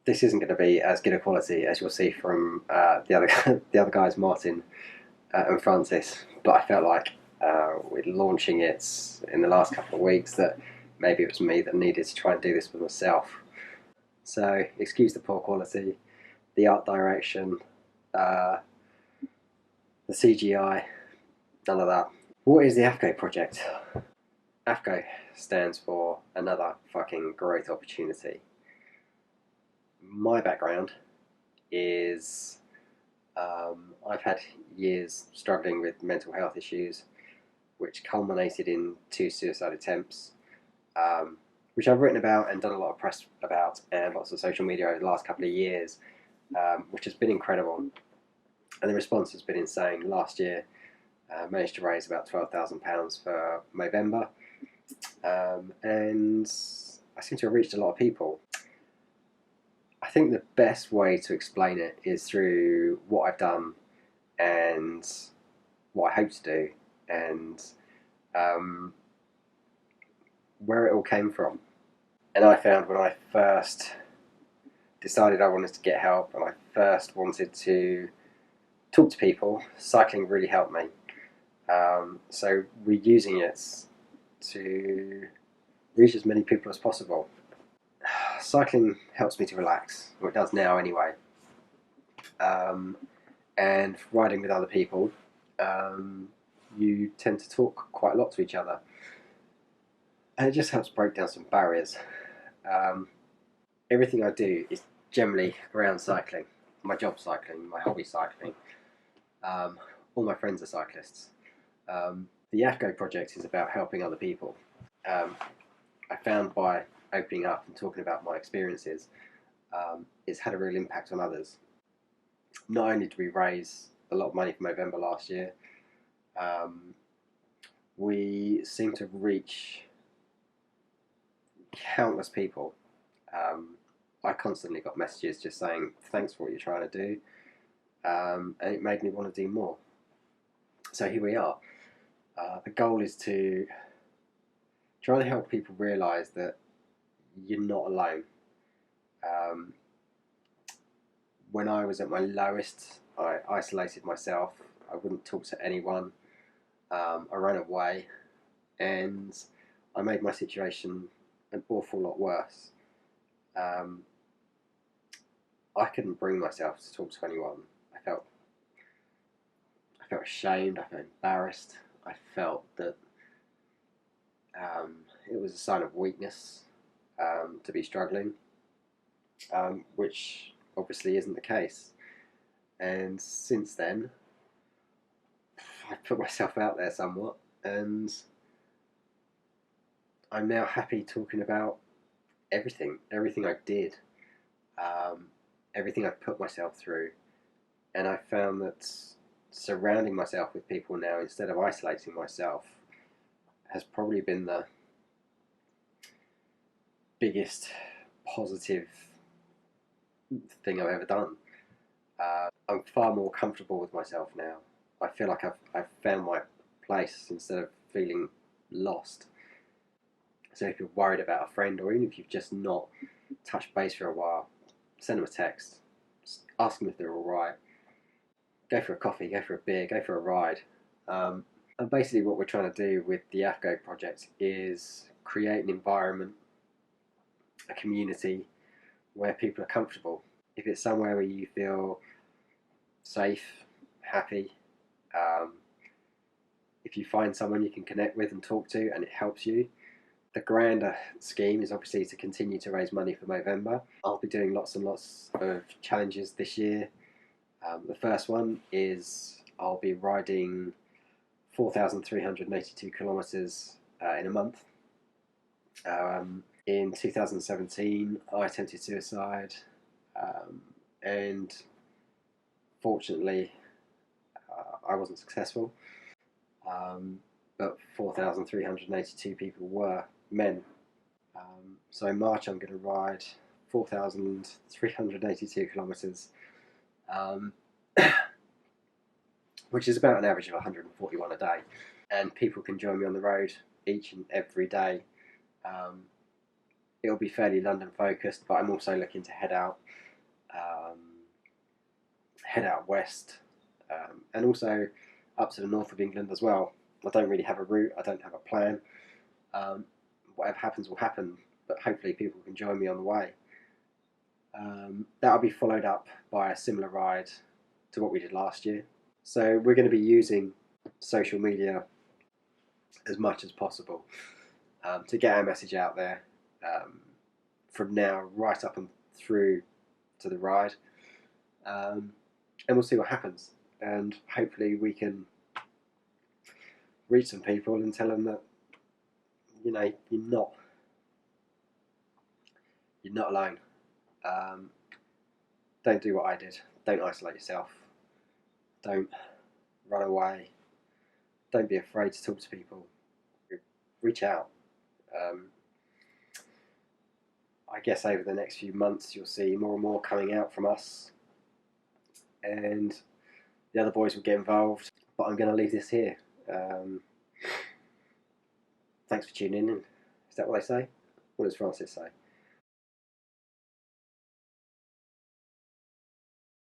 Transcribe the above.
This isn't going to be as good a quality as you'll see from the other the other guys, Martin and Francis. But I felt like with launching it in the last couple of weeks that maybe it was me that needed to try and do this for myself. So excuse the poor quality, the art direction, uh, the CGI, none of that. What is the AFGO project? AFGO stands for another fucking growth opportunity. My background is I've had years struggling with mental health issues, which culminated in 2 suicide attempts, which I've written about and done a lot of press about and lots of social media over the last couple of years, which has been incredible. And the response has been insane. Last year, managed to raise about £12,000 for Movember, and I seem to have reached a lot of people. I think the best way to explain it is through what I've done and what I hope to do, and where it all came from. And I found when I first decided I wanted to get help and I first wanted to talk to people, cycling really helped me. So we're using it to reach as many people as possible. Cycling helps me to relax, or it does now anyway. And riding with other people, you tend to talk quite a lot to each other. And it just helps break down some barriers. Everything I do is generally around cycling. My job cycling, my hobby cycling. All my friends are cyclists. The AFGO project is about helping other people. I found by opening up and talking about my experiences, it's had a real impact on others. Not only did we raise a lot of money for Movember last year, we seem to reach countless people. I constantly got messages just saying thanks for what you're trying to do, and it made me want to do more. So here we are. The goal is to try to help people realise that you're not alone. When I was at my lowest, I isolated myself. I wouldn't talk to anyone. I ran away, and I made my situation an awful lot worse. I couldn't bring myself to talk to anyone. I felt ashamed. I felt embarrassed. I felt that it was a sign of weakness to be struggling, which obviously isn't the case. And since then, I put myself out there somewhat, and I'm now happy talking about everything I did, everything I put myself through, and I found that surrounding myself with people now instead of isolating myself has probably been the biggest positive thing I've ever done. I'm far more comfortable with myself now. I feel like I've found my place instead of feeling lost. So if you're worried about a friend, or even if you've just not touched base for a while, send them a text, ask them if they're all right. Go for a coffee, go for a beer, go for a ride. And basically what we're trying to do with the AFGO project is create an environment, a community where people are comfortable. If it's somewhere where you feel safe, happy, if you find someone you can connect with and talk to and it helps you. The grander scheme is obviously to continue to raise money for Movember. I'll be doing lots and lots of challenges this year. The first one is I'll be riding 4,382 kilometres in a month. In 2017, I attempted suicide, and fortunately, I wasn't successful. But 4,382 people were men. So in March, I'm going to ride 4,382 kilometres, which is about an average of 141 a day. And people can join me on the road each and every day. it'll be fairly London focused, but I'm also looking to um, head out west, and also up to the north of England as well. I don't really have a route. I don't have a plan. Whatever happens will happen, but hopefully people can join me on the way. That'll be followed up by a similar ride to what we did last year. So we're going to be using social media as much as possible to get our message out there, from now right up and through to the ride, and we'll see what happens. And hopefully we can reach some people and tell them that, you know, you're not alone. Don't do what I did. Don't isolate yourself. Don't run away. Don't be afraid to talk to people. Reach out. I guess over the next few months you'll see more and more coming out from us, and the other boys will get involved. But I'm going to leave this here. Thanks for tuning in. Is that what they say? What does Francis say?